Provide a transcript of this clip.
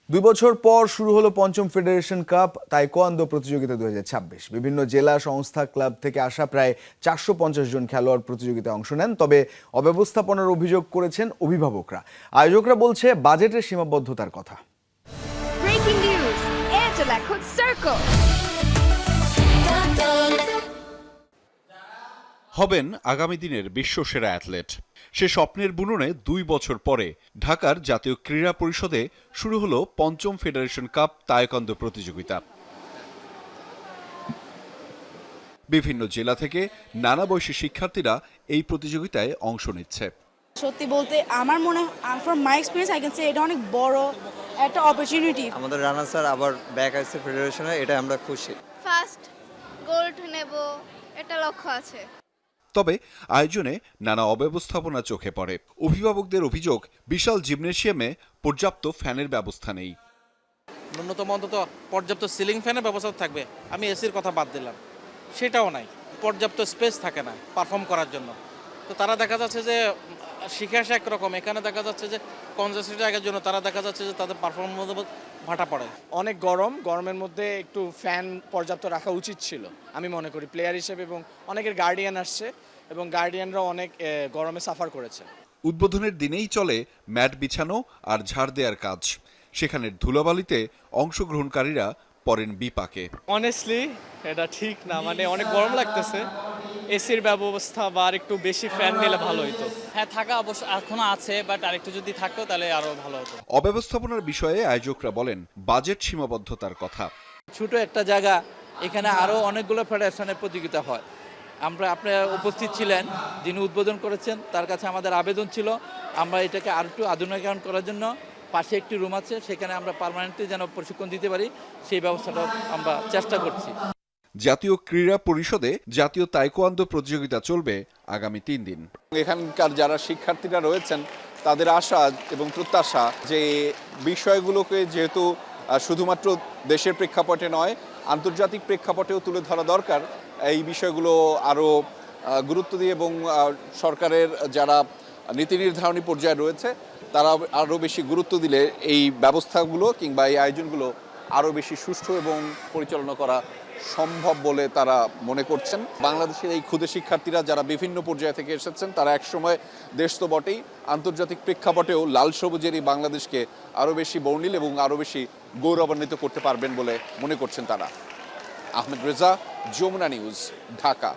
২ বছর পর শুরু হলো পঞ্চম ফেডারেশন কাপ তাইকোয়ান্দো প্রতিযোগিতা ২০২৬। বিভিন্ন জেলা সংস্থা ক্লাব থেকে আসা প্রায় ৪৫০ জন খেলোয়াড় প্রতিযোগিতায় অংশ নেন। তবে অব্যবস্থাপনার অভিযোগ করেছেন অভিভাবকরা। আয়োজকরা বলছে বাজেটের সীমাবদ্ধতার কথা। Breaking news, Angela Cook Circle. হবেন আগামী দিনের বিশ্বসেরা অ্যাথলেট। সে স্বপ্নের বুননে ২ বছর পরে ঢাকার জাতীয় ক্রীড়া পরিষদে শুরু হলো পঞ্চম ফেডারেশন কাপ তায়কোয়ান্দো প্রতিযোগিতা। বিভিন্ন জেলা থেকে নানা বয়সী শিক্ষার্থীরা এই প্রতিযোগিতায় অংশ নিচ্ছে। সত্যি বলতে আমার মনে হয় from my experience I can say এটা অনেক বড় একটা অপরচুনিটি। আমাদের রানা স্যার আবার ব্যাক আসছে ফেডারেশনে, এটা আমরা খুশি। ফার্স্ট গোল্ড নেব এটা লক্ষ্য আছে। তবে আয়োজনে নানা অব্যবস্থাপনা চোখে পড়ে। অভিভাবকদের অভিযোগ, বিশাল জিমনেশিয়ামে পর্যাপ্ত ফ্যানের ব্যবস্থা নেই। ন্যূনতম অন্তত পর্যাপ্ত সিলিং ফ্যানের ব্যবস্থা থাকবে, আমি এসির কথা বাদ দিলাম, সেটাও নাই। পর্যাপ্ত স্পেস থাকে না পারফর্ম করার জন্য। তো তারা দেখা যাচ্ছে যে শিখে আসে একরকম, এখানে দেখা যাচ্ছে যে কনজাস্টেড জায়গার জন্য তারা দেখা যাচ্ছে যে তাদের পারফরমেন্স ভাটা পড়ে। অনেক গরমের মধ্যে একটু ফ্যান পর্যাপ্ত রাখা উচিত ছিল আমি মনে করি প্লেয়ার হিসেবে, এবং অনেকের গার্ডিয়ান আসছে এবং গার্ডিয়ানরাও অনেক গরমে সাফার করেছে। উদ্বোধনের দিনেই চলে ম্যাট বিছানো আর ঝাড় দেওয়ার কাজ। সেখানের ধুলাবালিতে অংশগ্রহণকারীরা পড়েন বিপাকে। অনেস্টলি এটা ঠিক না, মানে অনেক গরম লাগতেছে। এসির ব্যবস্থা বা আর একটু বেশি ফ্যান নিলে ভালো হতো। হ্যাঁ, থাকা অবশ্য এখনো আছে, বাট আরেকটু যদি থাকতো তাহলে আরো ভালো হতো। অব্যবস্থাপনার বিষয়ে আয়োজকরা বলেন বাজেট সীমাবদ্ধতার কথা। ছোট একটা জায়গা, এখানে আরো অনেকগুলো ফেডারেশনের প্রতিযোগিতা হয়। আপনারা উপস্থিত ছিলেন, যিনি উদ্বোধন করেছেন তার কাছে আমাদের আবেদন ছিল আমরা এটাকে আর একটু আধুনিকায়ন করার জন্য পাশে একটি রুম আছে, সেখানে আমরা পার্মানেন্টলি যেন প্রশিক্ষণ দিতে পারি সেই ব্যবস্থাটা আমরা চেষ্টা করছি। জাতীয় ক্রীড়া পরিষদে জাতীয় তাইকোয়ান্দো প্রতিযোগিতা চলবে আগামী ৩ দিন। এখানকার যারা শিক্ষার্থীরা রয়েছেন তাদের আশা এবং প্রত্যাশা যে বিষয়গুলোকে যেহেতু শুধুমাত্র দেশের প্রেক্ষাপটে নয় আন্তর্জাতিক প্রেক্ষাপটেও তুলে ধরা দরকার, এই বিষয়গুলো আরও গুরুত্ব দিয়ে এবং সরকারের যারা নীতি নির্ধারণী পর্যায়ে রয়েছে তারা আরও বেশি গুরুত্ব দিলে এই ব্যবস্থাগুলো কিংবা এই আয়োজনগুলো আরও বেশি সুষ্ঠু এবং পরিচালনা করা সম্ভব বলে তারা মনে করছেন। বাংলাদেশের এই ক্ষুদে শিক্ষার্থীরা যারা বিভিন্ন পর্যায়ে থেকে এসেছেন তারা একসময় দেশ তো বটেই, আন্তর্জাতিক প্রেক্ষাপটেও লাল সবুজের এই বাংলাদেশকে আরও বেশি বর্ণিল এবং আরও বেশি গৌরবান্বিত করতে পারবেন বলে মনে করছেন তারা। আহমেদ রেজা, যমুনা নিউজ, ঢাকা।